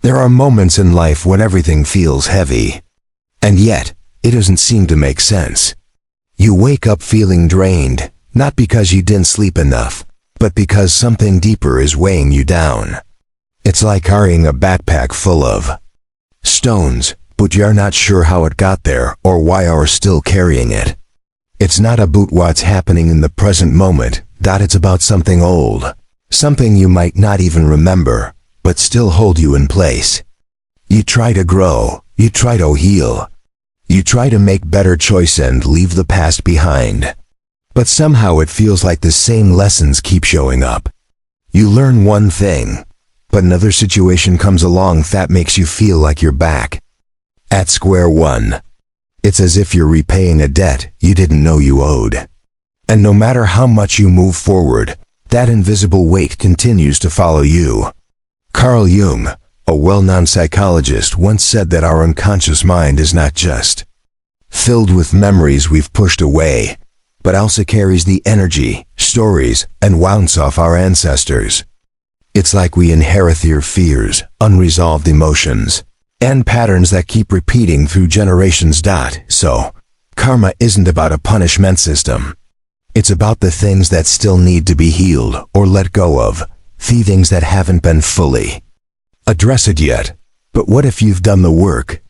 There are moments in life when everything feels heavy. And yet, it doesn't seem to make sense. You wake up feeling drained, not because you didn't sleep enough, but because something deeper is weighing you down. It's like carrying a backpack full of stones, but you're not sure how it got there or why you're still carrying it. It's not about what's happening in the present moment, that it's about something old, something you might not even remember, but still hold you in place. You try to grow, you try to heal, you try to make better choices and leave the past behind. But somehow it feels like the same lessons keep showing up. You learn one thing, but another situation comes along that makes you feel like you're back at square one. It's as if you're repaying a debt you didn't know you owed. And no matter how much you move forward, that invisible weight continues to follow you. Carl Jung, a well-known psychologist, once said that our unconscious mind is not just filled with memories we've pushed away, but also carries the energy, stories, and wounds of our ancestors. It's like we inherit their fears, unresolved emotions, and patterns that keep repeating through generations. So, karma isn't about a punishment system. It's about the things that still need to be healed or let go of, the things that haven't been fully addressed yet. But what if you've done the work?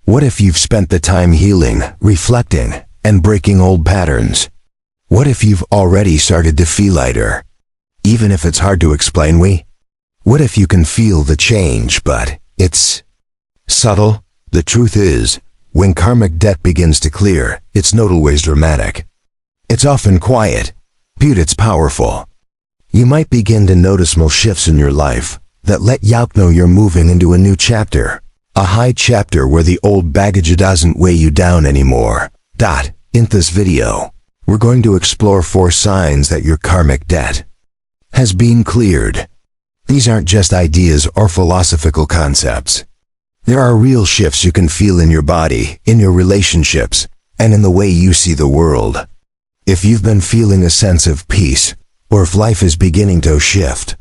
What if you've spent the time healing, reflecting, and breaking old patterns? What if you've already started to feel lighter? Even if it's hard to explain, what if you can feel the change, but it's subtle? The truth is, when karmic debt begins to clear, it's not always dramatic. It's often quiet, but it's powerful. You might begin to notice small shifts in your life that let you know you're moving into a new chapter. A high chapter where the old baggage doesn't weigh you down anymore. In this video, we're going to explore 4 signs that your karmic debt has been cleared. These aren't just ideas or philosophical concepts. There are real shifts you can feel in your body, in your relationships, and in the way you see the world. If you've been feeling a sense of peace, or if life is beginning to shift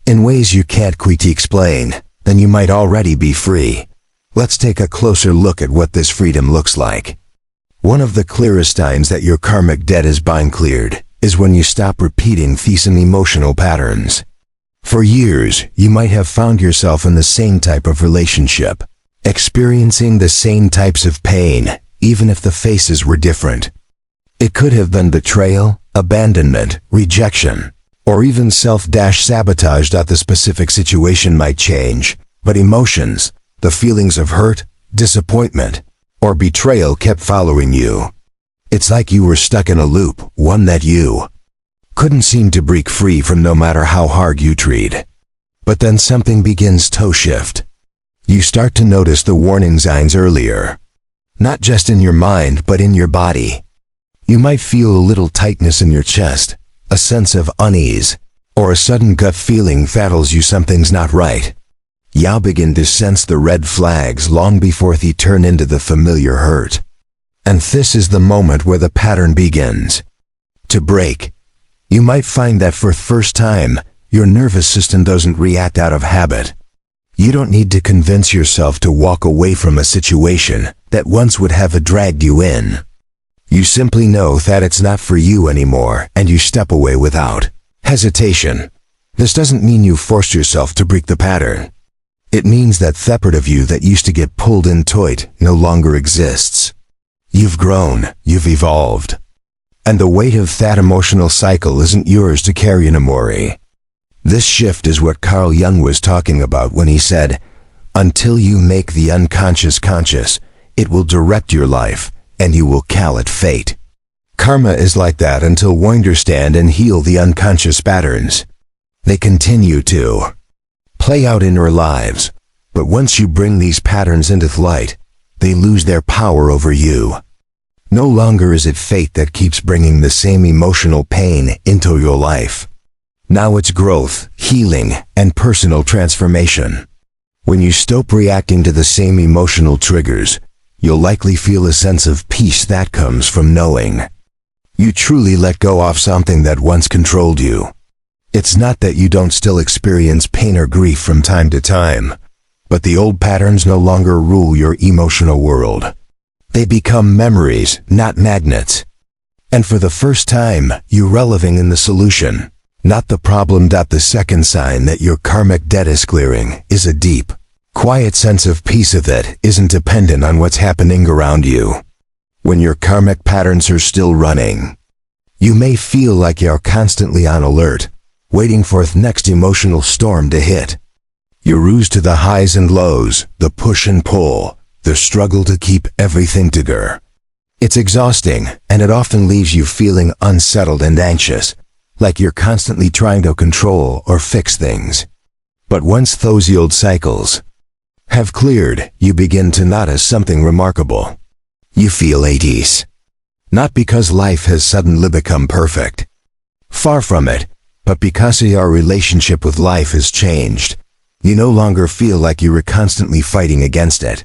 in ways you can't quite explain, then you might already be free. Let's take a closer look at what this freedom looks like. One of the clearest signs that your karmic debt is being cleared is when you stop repeating these emotional patterns. For years, you might have found yourself in the same type of relationship, experiencing the same types of pain, even if the faces were different. It could have been betrayal, abandonment, rejection, or even self-sabotage. The specific situation might change, but emotions, the feelings of hurt, disappointment, or betrayal kept following you. It's like you were stuck in a loop, one that you couldn't seem to break free from no matter how hard you tried. But then something begins to shift. You start to notice the warning signs earlier. Not just in your mind, but in your body. You might feel a little tightness in your chest, a sense of unease, or a sudden gut feeling that tells you something's not right. You'll begin to sense the red flags long before they turn into the familiar hurt. And this is the moment where the pattern begins to break. You might find that for the first time, your nervous system doesn't react out of habit. You don't need to convince yourself to walk away from a situation that once would have dragged you in. You simply know that it's not for you anymore, and you step away without hesitation. This doesn't mean you forced yourself to break the pattern. It means that part of you that used to get pulled into it no longer exists. You've grown, you've evolved. And the weight of that emotional cycle isn't yours to carry anymore. This shift is what Carl Jung was talking about when he said, "Until you make the unconscious conscious, it will direct your life, and you will call it fate." Karma is like that until we understand and heal the unconscious patterns. They continue to play out in our lives, but once you bring these patterns into light, they lose their power over you. No longer is it fate that keeps bringing the same emotional pain into your life. Now it's growth, healing, and personal transformation. When you stop reacting to the same emotional triggers, you'll likely feel a sense of peace that comes from knowing you truly let go of something that once controlled you. It's not that you don't still experience pain or grief from time to time, But the old patterns no longer rule your emotional world. They become memories, not magnets. And for the first time, you're releving in the solution, not the problem. The second sign that your karmic debt is clearing is a deep, quiet sense of peace that isn't dependent on what's happening around you. When your karmic patterns are still running, you may feel like you're constantly on alert, waiting for the next emotional storm to hit. You're used to the highs and lows, the push and pull, the struggle to keep everything together. It's exhausting, and it often leaves you feeling unsettled and anxious, like you're constantly trying to control or fix things. But once those old cycles have cleared, you begin to notice something remarkable. You feel at ease. Not because life has suddenly become perfect. Far from it, but because your relationship with life has changed. You no longer feel like you were constantly fighting against it.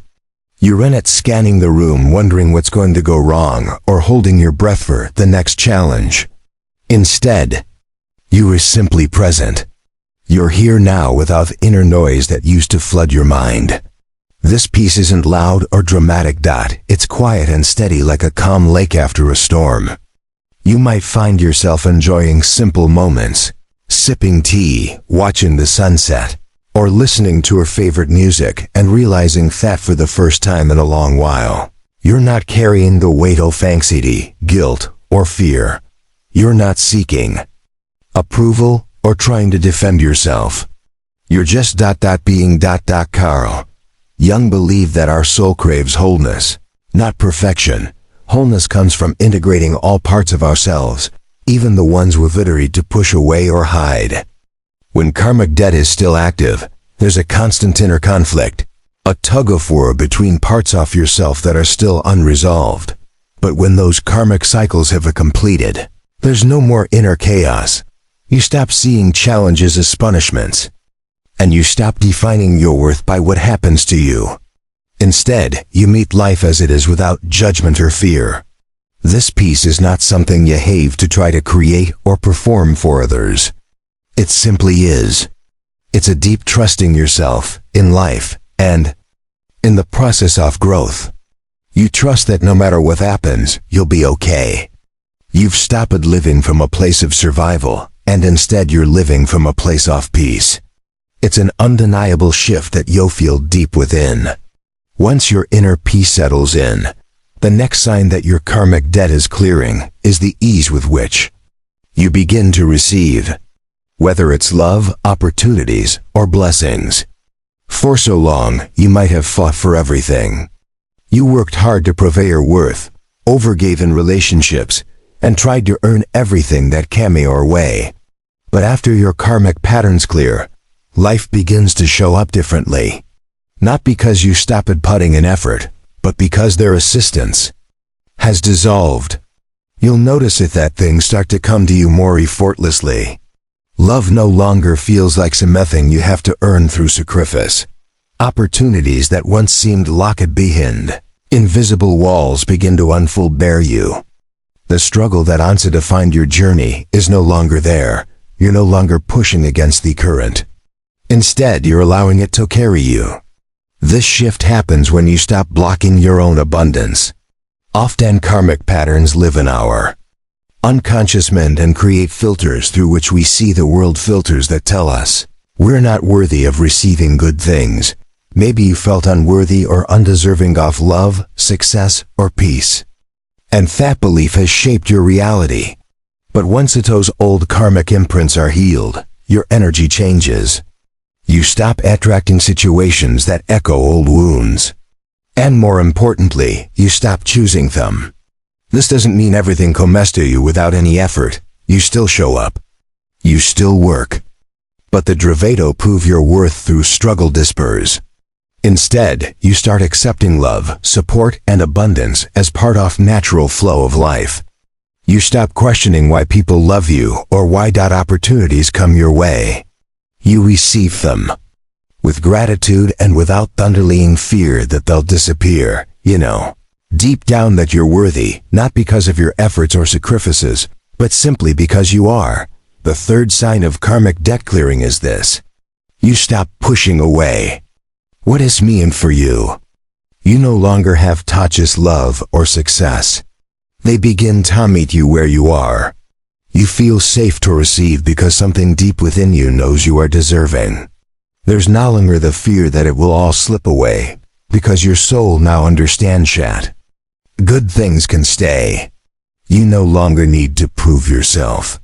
You're in it scanning the room, wondering what's going to go wrong, or holding your breath for the next challenge. Instead, you are simply present. You're here now without the inner noise that used to flood your mind. This peace isn't loud or dramatic. It's quiet and steady, like a calm lake after a storm. You might find yourself enjoying simple moments, sipping tea, watching the sunset, or listening to your favorite music and realizing that for the first time in a long while, you're not carrying the weight of anxiety, guilt, or fear. You're not seeking approval or trying to defend yourself. You're just being. Carl Jung believed that our soul craves wholeness, not perfection. Wholeness comes from integrating all parts of ourselves, even the ones we've literally to push away or hide. When karmic debt is still active, there's a constant inner conflict, a tug-of-war between parts of yourself that are still unresolved. But when those karmic cycles have completed, there's no more inner chaos. You stop seeing challenges as punishments, and you stop defining your worth by what happens to you. Instead, you meet life as it is without judgment or fear. This peace is not something you have to try to create or perform for others. It simply is. It's a deep trusting yourself, in life, and in the process of growth. You trust that no matter what happens, you'll be okay. You've stopped living from a place of survival, and instead you're living from a place of peace. It's an undeniable shift that you'll feel deep within. Once your inner peace settles in, the next sign that your karmic debt is clearing is the ease with which you begin to receive, whether it's love, opportunities, or blessings. For so long, you might have fought for everything. You worked hard to prove your worth, overgave in relationships, and tried to earn everything that came your way. But after your karmic patterns clear, life begins to show up differently. Not because you stopped putting in effort, but because their assistance has dissolved. You'll notice it that things start to come to you more effortlessly. Love no longer feels like something you have to earn through sacrifice. Opportunities that once seemed locked behind invisible walls begin to unfold bare you. The struggle that answered to find your journey is no longer there. You're no longer pushing against the current. Instead, you're allowing it to carry you. This shift happens when you stop blocking your own abundance. Often karmic patterns live in our unconscious mind and create filters through which we see the world, filters that tell us we're not worthy of receiving good things. Maybe you felt unworthy or undeserving of love, success, or peace. And that belief has shaped your reality. But once those old karmic imprints are healed, your energy changes. You stop attracting situations that echo old wounds. And more importantly, you stop choosing them. This doesn't mean everything comes to you without any effort. You still show up. You still work. But the Dravedo prove your worth through struggle dispers. Instead, you start accepting love, support, and abundance as part of natural flow of life. You stop questioning why people love you or why opportunities come your way. You receive them with gratitude and without underlying fear that they'll disappear. You know, deep down that you're worthy, not because of your efforts or sacrifices, but simply because you are. The third sign of karmic debt clearing is this. You stop pushing away What is mean for you? You no longer have touches love or success. They begin to meet you where you are. You feel safe to receive because something deep within you knows you are deserving. There's no longer the fear that it will all slip away, because your soul now understands that good things can stay. You no longer need to prove yourself.